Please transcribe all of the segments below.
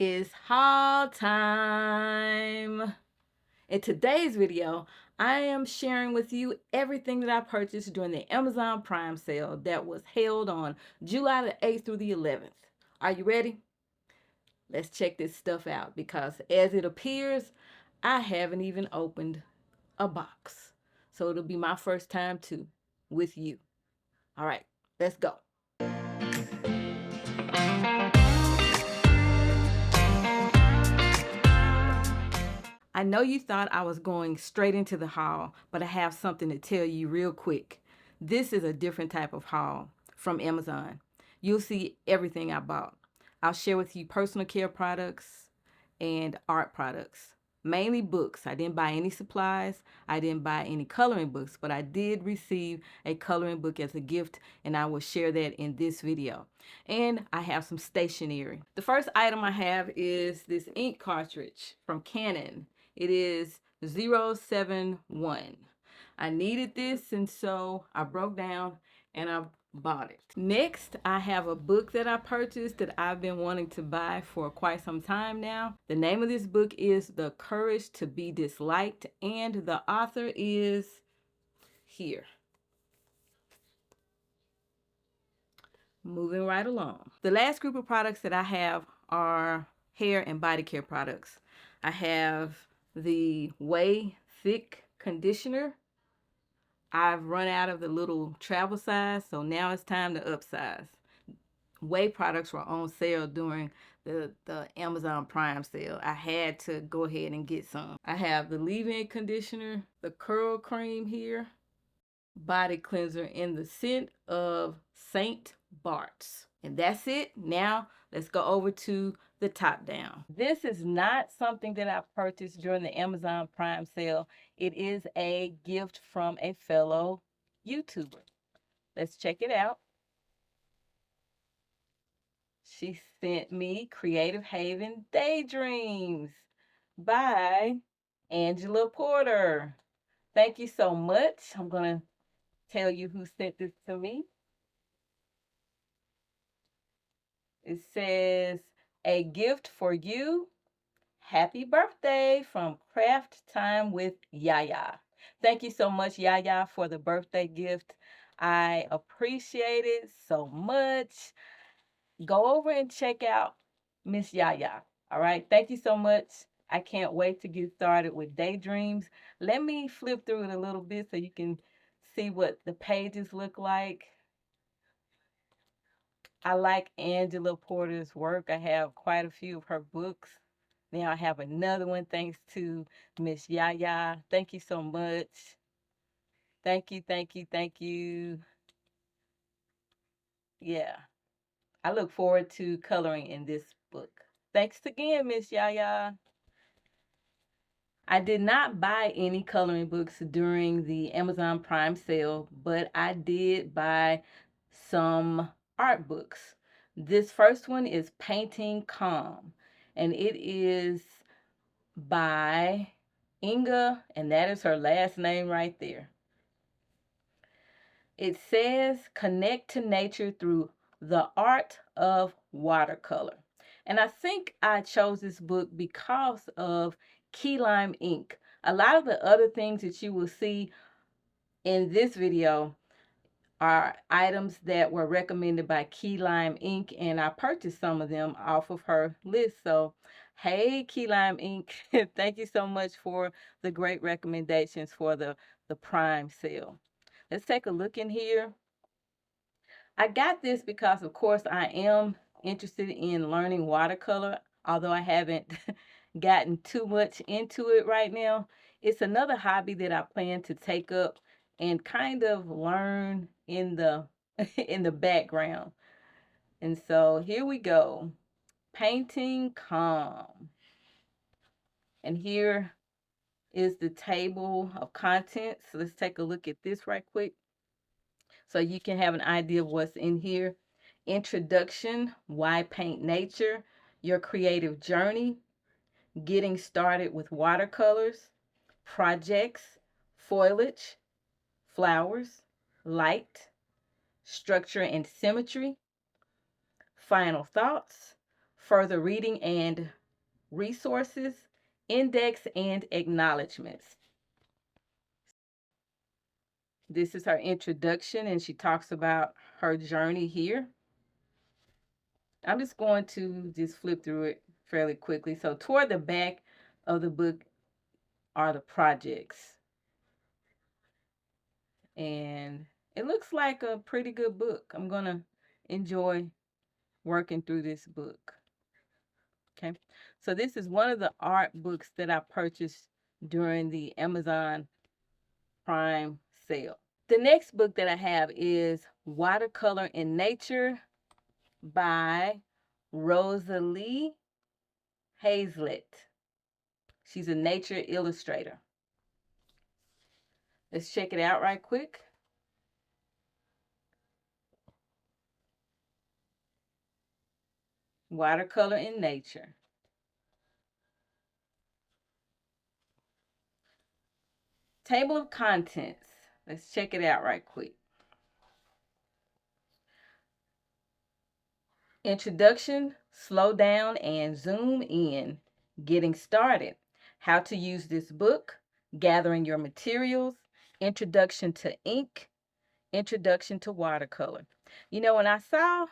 is haul time. In today's video, I am sharing with you everything that I purchased during the Amazon Prime sale that was held on July the 8th through the 11th. Are you ready? Let's check this stuff out because as it appears, I haven't even opened a box. So it'll be my first time too with you. All right, let's go. I know you thought I was going straight into the haul, but I have something to tell you real quick. This is a different type of haul from Amazon. You'll see everything I bought. I'll share with you personal care products and art products, mainly books. I didn't buy any supplies. I didn't buy any coloring books, but I did receive a coloring book as a gift, and I will share that in this video. And I have some stationery. The first item I have is this ink cartridge from Canon. It is 071. I needed this, and so I broke down and I bought it. Next, I have a book that I purchased that I've been wanting to buy for quite some time now. The name of this book is The Courage to Be Disliked, and the author is here. Moving right along. The last group of products that I have are hair and body care products. I have the YaYa Thick Conditioner. I've run out of the little travel size, so now it's time to upsize. YaYa products were on sale during the Amazon Prime sale. I had to go ahead and get some. I have the leave-in conditioner, the curl cream here, body cleanser in the scent of Saint Bart's. And that's it. Now let's go over to the top down. This is not something that I purchased during the Amazon Prime sale. It is a gift from a fellow YouTuber. Let's check it out. She sent me Creative Haven Daydreams by Angela Porter. Thank you so much. I'm going to tell you who sent this to me. It says, a gift for you. Happy birthday from Craft Time with YaYa. Thank you so much, YaYa, for the birthday gift. I appreciate it so much. Go over and check out Miss YaYa. All right. Thank you so much. I can't wait to get started with Daydreams. Let me flip through it a little bit so you can see what the pages look like. I like Angela Porter's work. I have quite a few of her books. Now I have another one thanks to Miss YaYa. Thank you so much. Thank you, thank you, thank you. Yeah, I look forward to coloring in this book. Thanks again, Miss YaYa. I did not buy any coloring books during the Amazon Prime sale, but I did buy some art books. This first one is Painting Calm, and it is by Inga, and that is her last name right there. It says, connect to nature through the art of watercolor. And I think I chose this book because of key lime ink. A lot of the other things that you will see in this video are items that were recommended by Key Lime Ink, and I purchased some of them off of her list. So, hey, Key Lime Ink, thank you so much for the great recommendations for the Prime sale. Let's take a look in here. I got this because, of course, I am interested in learning watercolor, although I haven't gotten too much into it right now. It's another hobby that I plan to take up and kind of learn in the in the background. And so here we go. Painting Calm. And here is the table of contents. So let's take a look at this right quick so you can have an idea of what's in here. Introduction, why paint nature, your creative journey, getting started with watercolors, projects, foliage, flowers, light, structure and symmetry, final thoughts, further reading and resources, index and acknowledgments. This is her introduction, and she talks about her journey here. I'm just going to just flip through it fairly quickly. So toward the back of the book are the projects. And it looks like a pretty good book. I'm going to enjoy working through this book. Okay. So this is one of the art books that I purchased during the Amazon Prime sale. The next book that I have is Watercolor in Nature by Rosalie Hazlett. She's a nature illustrator. Let's check it out right quick. Watercolor in Nature. Table of contents. Let's check it out right quick. Introduction, slow down and zoom in. Getting started. How to use this book. Gathering your materials. Introduction to ink. Introduction to watercolor. You know, when I saw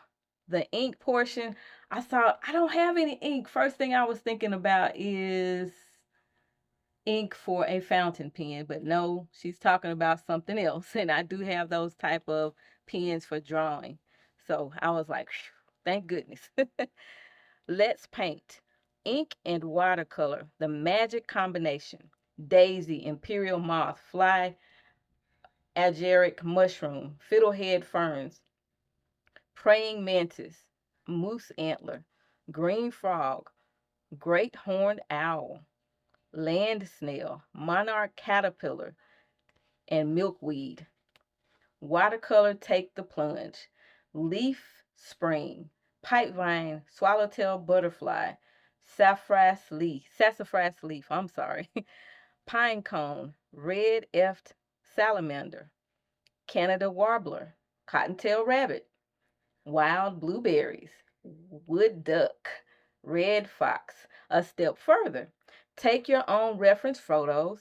the ink portion, I thought, I don't have any ink. First thing I was thinking about is ink for a fountain pen, but no, she's talking about something else. And I do have those type of pens for drawing. So I was like, thank goodness. Let's paint. Ink and watercolor, the magic combination. Daisy, imperial moth, fly, agaric mushroom, fiddlehead ferns, praying mantis, moose antler, green frog, great horned owl, land snail, monarch caterpillar, and milkweed. Watercolor take the plunge. Leaf spring, pipevine, swallowtail butterfly, sassafras leaf, I'm sorry, pine cone, red eft salamander, Canada warbler, cottontail rabbit, wild blueberries, wood duck, red fox. A step further, take your own reference photos,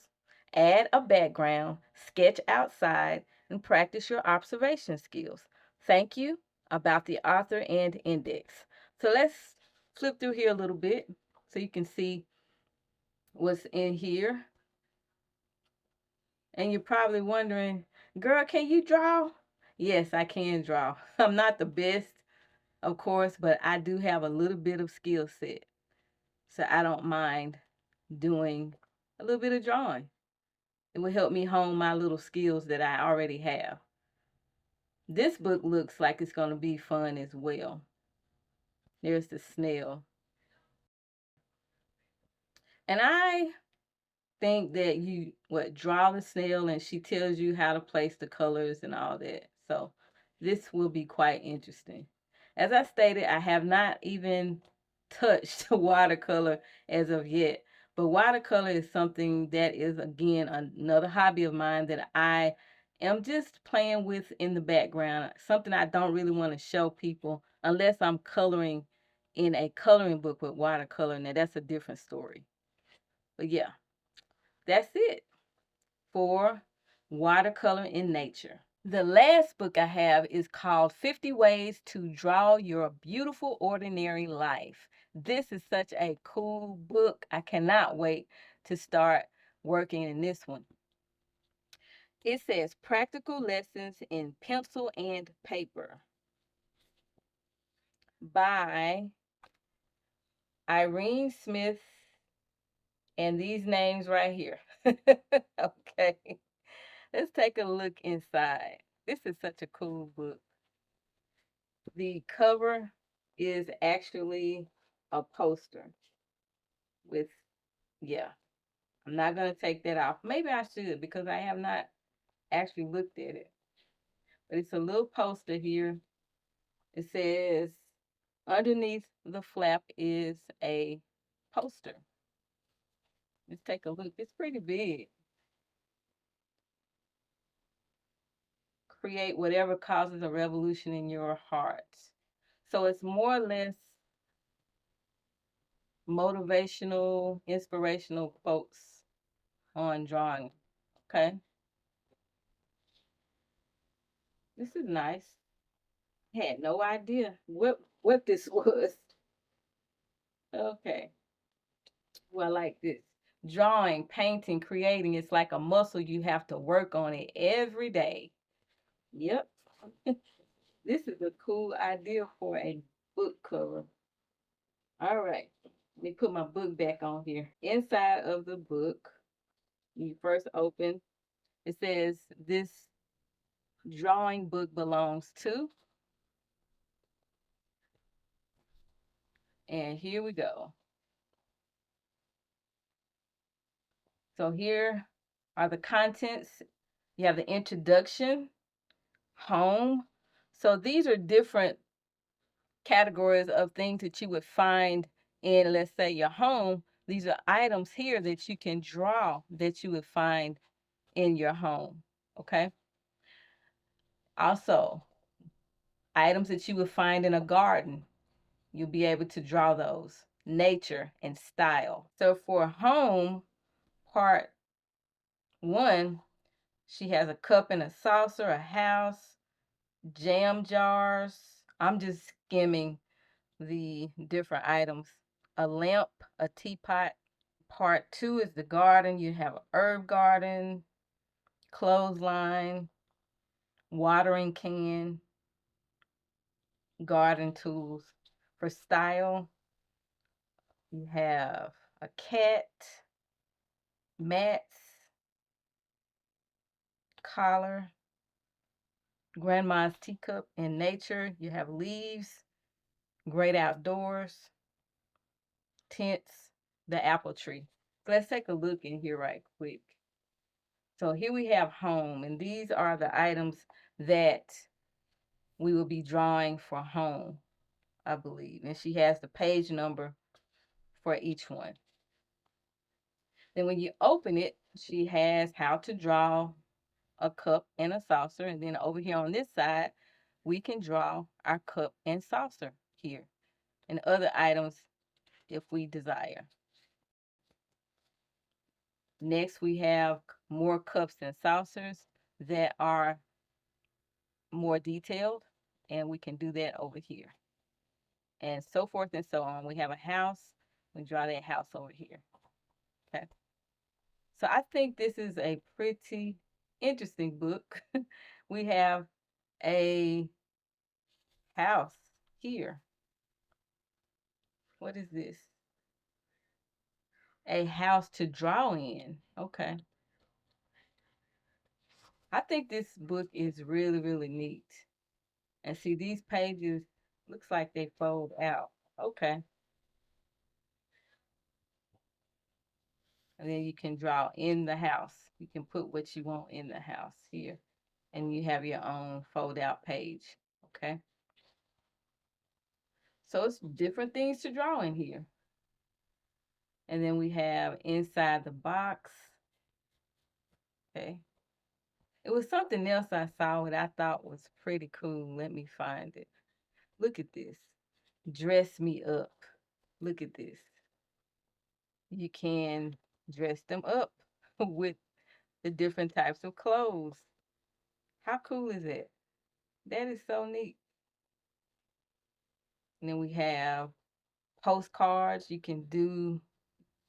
add a background, sketch outside, and practice your observation skills. Thank you. About the author and index. So let's flip through here a little bit so you can see what's in here. And you're probably wondering, girl, can you draw? Yes, I can draw. I'm not the best, of course, but I do have a little bit of skill set. So I don't mind doing a little bit of drawing. It will help me hone my little skills that I already have. This book looks like it's going to be fun as well. There's the snail. And I think that you draw the snail and she tells you how to place the colors and all that. So this will be quite interesting. As I stated, I have not even touched watercolor as of yet. But watercolor is something that is, again, another hobby of mine that I am just playing with in the background. Something I don't really want to show people unless I'm coloring in a coloring book with watercolor. Now, that's a different story. But yeah, that's it for Watercolor in Nature. The last book I have is called 50 Ways to Draw Your Beautiful Ordinary Life. This is such a cool book. I cannot wait to start working in this one. It says Practical Lessons in Pencil and Paper by Irene Smith and these names right here. Okay. Let's take a look inside. This is such a cool book. The cover is actually a poster with, yeah, I'm not going to take that off. Maybe I should because I have not actually looked at it. But it's a little poster here. It says underneath the flap is a poster. Let's take a look. It's pretty big. Create whatever causes a revolution in your heart. So it's more or less motivational, inspirational quotes on drawing. Okay, this is nice. Had no idea what this was. Okay, well, I like this. Drawing, painting, creating, it's like a muscle. You have to work on it every day. Yep. This is a cool idea for a book cover. All right. Let me put my book back on here. Inside of the book, you first open, it says this drawing book belongs to, and here we go. So here are the contents. You have the introduction, home. So these are different categories of things that you would find in, let's say, your home. These are items here that you can draw that you would find in your home. Okay. Also, items that you would find in a garden, you'll be able to draw those. Nature and style. So for home, part one, she has a cup and a saucer, a house, jam jars. I'm just skimming the different items. A lamp, a teapot. Part two is the garden. You have a herb garden, clothesline, watering can, garden tools. For style, you have a cat, mats, collar, grandma's teacup. In nature, you have leaves, great outdoors, tents, the apple tree. So let's take a look in here right quick. So here we have home, and these are the items that we will be drawing for home, I believe. And she has the page number for each one. Then when you open it, she has how to draw a cup and a saucer. And then over here on this side, we can draw our cup and saucer here and other items if we desire. Next, we have more cups and saucers that are more detailed, and we can do that over here. And so forth and so on. We have a house, we draw that house over here. Okay. So I think this is a pretty interesting book. We have a house here. What is this? A house to draw in. Okay. I think this book is really, really neat. And see, these pages looks like they fold out. Okay. And then you can draw in the house. You can put what you want in the house here. And you have your own fold out page. Okay. So it's different things to draw in here. And then we have inside the box. Okay. It was something else I saw that I thought was pretty cool. Let me find it. Look at this. Dress me up. Look at this. You can dress them up with the different types of clothes. How cool is that? That is so neat. And then we have postcards. You can do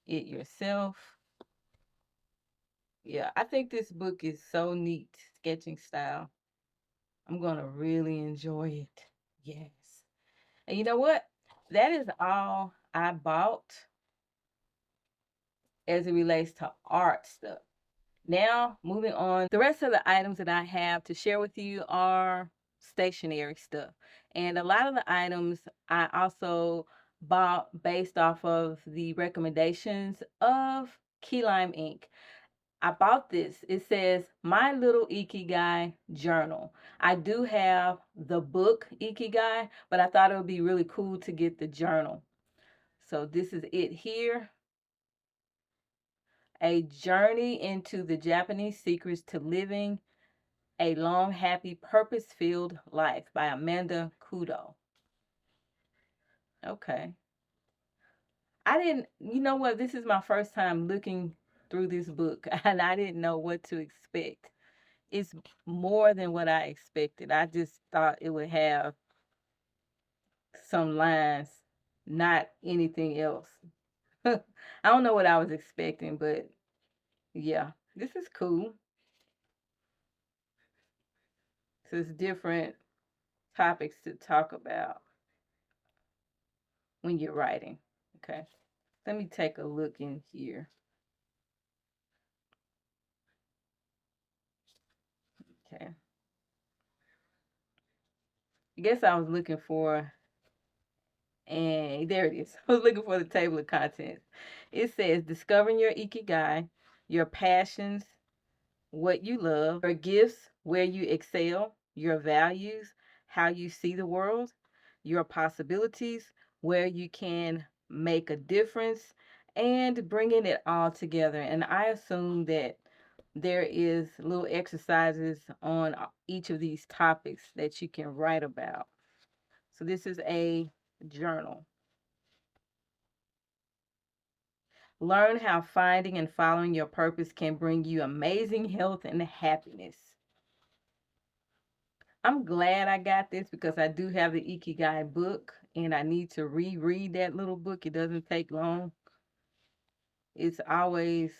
it yourself. Yeah, I think this book is so neat, sketching style. I'm going to really enjoy it. Yes. And you know what? That is all I bought as it relates to art stuff. Now, moving on, the rest of the items that I have to share with you are stationery stuff. And a lot of the items I also bought based off of the recommendations of Key Lime Ink. I bought this. It says My Little Ikigai Journal. I do have the book Ikigai, but I thought it would be really cool to get the journal. So this is it here. A Journey into the Japanese Secrets to Living a Long, Happy, Purpose-Filled Life by Amanda Kudo. Okay. I didn't, you know what? This is my first time looking through this book, and I didn't know what to expect. It's more than what I expected. I just thought it would have some lines, not anything else. I don't know what I was expecting, but yeah, this is cool. So it's different topics to talk about when you're writing. Okay, let me take a look in here. Okay, I guess I was looking for, and there it is. I was looking for the table of contents. It says discovering your ikigai, your passions, what you love, your gifts, where you excel, your values, how you see the world, your possibilities, where you can make a difference, and bringing it all together. And I assume that there is little exercises on each of these topics that you can write about. So this is a journal. Learn how finding and following your purpose can bring you amazing health and happiness. I'm glad I got this because I do have the Ikigai book and I need to reread that little book. It doesn't take long. It's always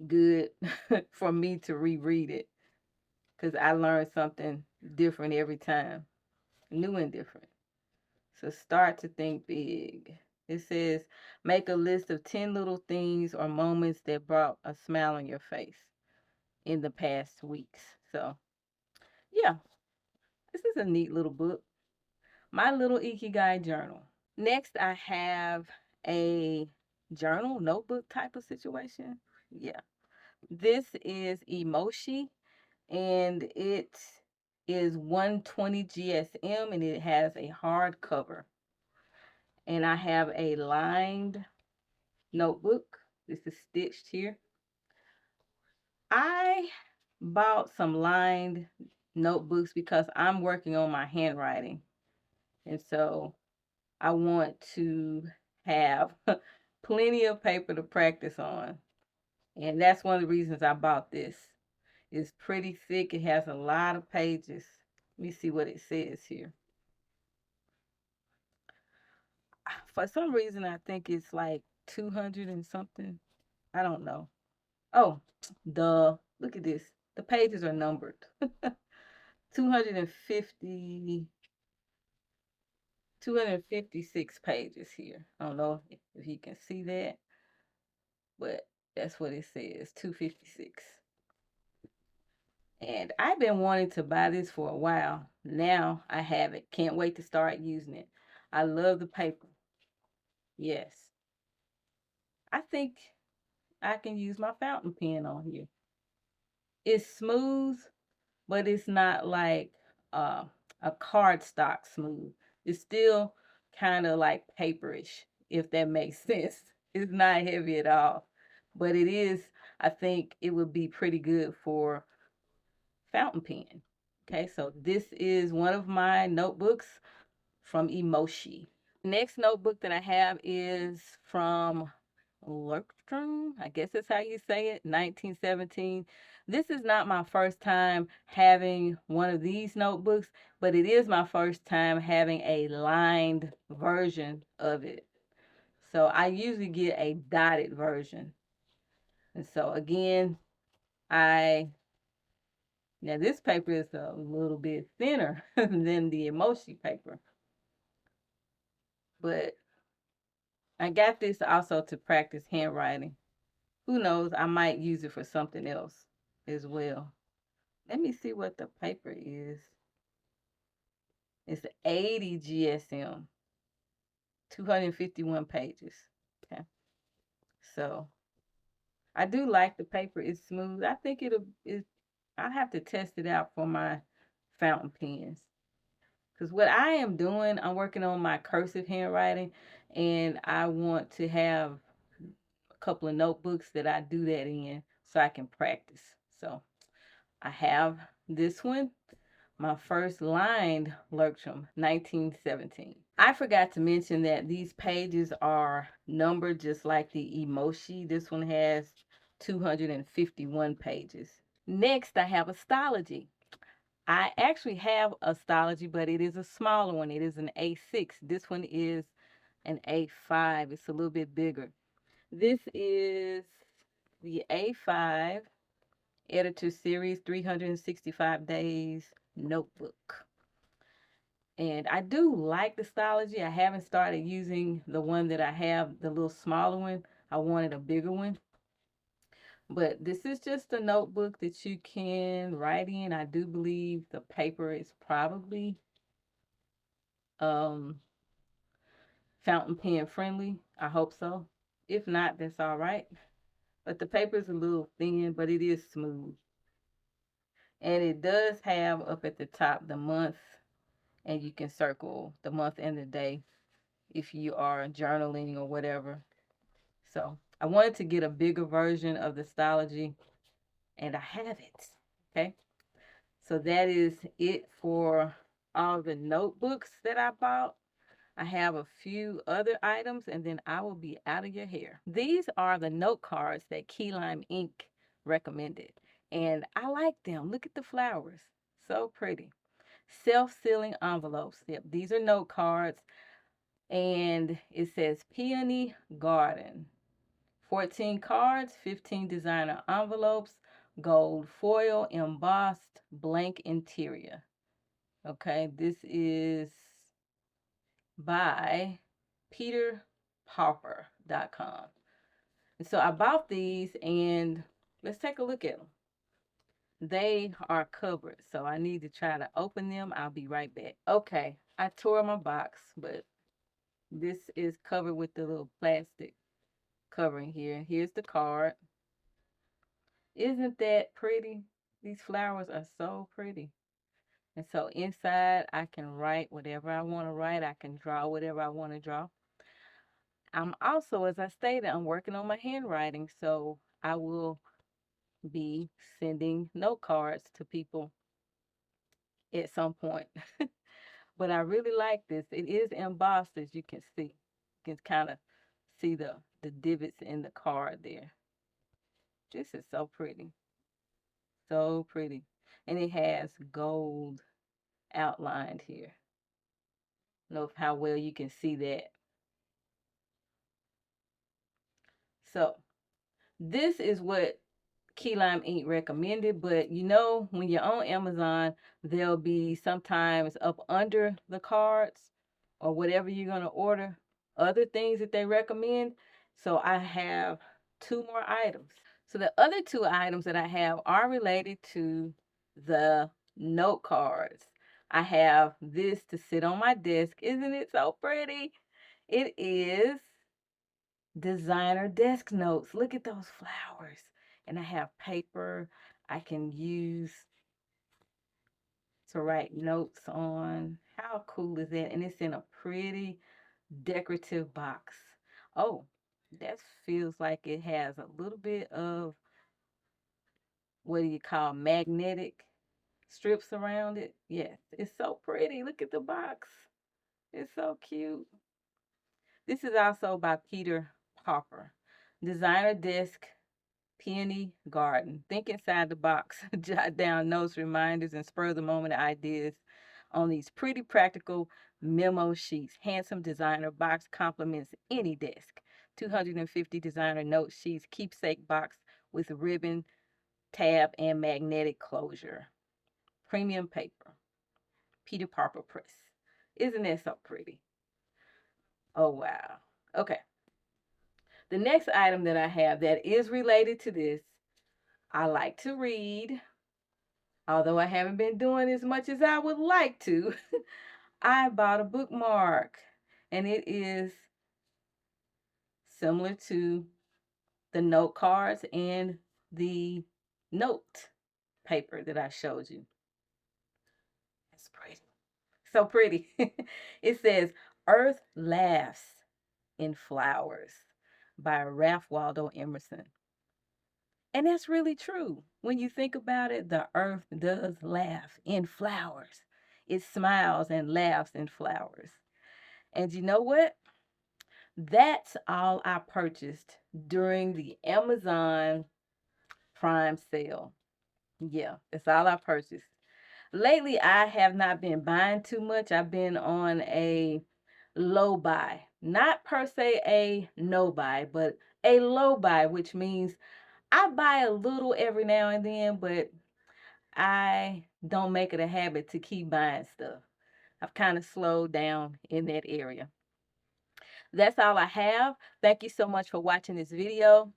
good for me to reread it because I learn something different every time, new and different. So start to think big. It says, make a list of 10 little things or moments that brought a smile on your face in the past weeks. So, yeah, this is a neat little book. My little Ikigai journal. Next, I have a journal, notebook type of situation. Yeah. This is Emoshi, and it is 120 GSM, and it has a hard cover. And I have a lined notebook. This is stitched here. I bought some lined notebooks because I'm working on my handwriting. And so I want to have plenty of paper to practice on. And that's one of the reasons I bought this. It's pretty thick. It has a lot of pages. Let me see what it says here. For some reason, I think it's like 200 and something. I don't know. Oh, look at this. The pages are numbered. 250, 256 pages here. I don't know if you can see that, but that's what it says, 256. And I've been wanting to buy this for a while. Now I have it. Can't wait to start using it. I love the paper. Yes. I think I can use my fountain pen on here. It's smooth, but it's not like uh, a cardstock smooth. It's still kind of like paperish, if that makes sense. It's not heavy at all, but it is, I think it would be pretty good for fountain pen. Okay, so this is one of my notebooks from Emoshi. Next notebook that I have is from Lurkstrom, I guess that's how you say it, 1917. This is not my first time having one of these notebooks, but it is my first time having a lined version of it. So I usually get a dotted version. And so again, I now this paper is a little bit thinner than the Emoshi paper, but I got this also to practice handwriting. Who knows, I might use it for something else as well. Let me see what the paper is. It's 80 GSM, 251 pages. Okay. So I do like the paper. It's smooth. I think I have to test it out for my fountain pens. Because what I am doing, I'm working on my cursive handwriting, and I want to have a couple of notebooks that I do that in so I can practice. So I have this one, my first lined Lurkstrom, 1917. I forgot to mention that these pages are numbered just like the emoji. This one has 251 pages. Next, I have astrology. I actually have astrology, but it is a smaller one. It is an A6. This one is an A5. It's a little bit bigger. This is the A5 Editor Series 365 Days Notebook. And I do like the astrology. I haven't started using the one that I have, the little smaller one. I wanted a bigger one. But this is just a notebook that you can write in. I do believe the paper is probably um, fountain pen friendly. I hope so. If not, that's all right. But the paper is a little thin, but it is smooth. And it does have up at the top the month, and you can circle the month and the day if you are journaling or whatever. So I wanted to get a bigger version of the astrology, and I have it. Okay. So that is it for all the notebooks that I bought. I have a few other items, and then I will be out of your hair. These are the note cards that Key Lime Ink recommended, and I like them. Look at the flowers. So pretty. Self-sealing envelopes. Yep, these are note cards, and it says Peony Garden. 14 cards, 15 designer envelopes, gold foil, embossed, blank interior. Okay, this is by peterpauper.com. And so I bought these, and let's take a look at them. They are covered, so I need to try to open them. I'll be right back. Okay, I tore my box, but this is covered with the little plastic covering here. Here's the card. Isn't that pretty? These flowers are so pretty. And so inside, I can write whatever I want to write. I can draw whatever I want to draw. I'm also, as I stated, I'm working on my handwriting. So I will be sending note cards to people at some point. But I really like this. It is embossed, as you can see. You can kind of see the divots in the card there. This is so pretty. So pretty. And it has gold outlined here. I don't know how well you can see that. So this is what Key Lime Ink recommended, but you know, when you're on Amazon, there'll be sometimes up under the cards or whatever you're going to order, other things that they recommend. So I have two more items. So the other two items that I have are related to the note cards. I have this to sit on my desk. Isn't it so pretty? It is designer desk notes. Look at those flowers. And I have paper I can use to write notes on. How cool is that? And it's in a pretty decorative box. Oh, that feels like it has a little bit of, what do you call, magnetic strips around it. Yes, it's so pretty. Look at the box. It's so cute. This is also by Peter Popper. Designer desk, Peony Garden. Think inside the box. Jot down notes, reminders, and spur the moment ideas on these pretty practical memo sheets. Handsome designer box complements any desk. 250 designer note sheets, keepsake box with ribbon, tab, and magnetic closure. Premium paper. Peter Parker Press. Isn't that so pretty? Oh, wow. Okay. The next item that I have that is related to this, I like to read. Although I haven't been doing as much as I would like to, I bought a bookmark. And it is similar to the note cards and the note paper that I showed you. It's pretty. So pretty. It says, Earth Laughs in Flowers by Ralph Waldo Emerson. And that's really true. When you think about it, the earth does laugh in flowers. It smiles and laughs in flowers. And you know what? That's all I purchased during the Amazon Prime sale. Yeah, that's all I purchased. Lately, I have not been buying too much. I've been on a low buy. Not per se a no buy, but a low buy, which means I buy a little every now and then, but I don't make it a habit to keep buying stuff. I've kind of slowed down in that area. That's all I have. Thank you so much for watching this video.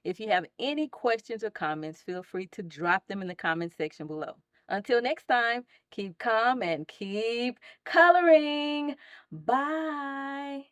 If you have any questions or comments, feel free to drop them in the comment section below. Until next time, keep calm and keep coloring. Bye.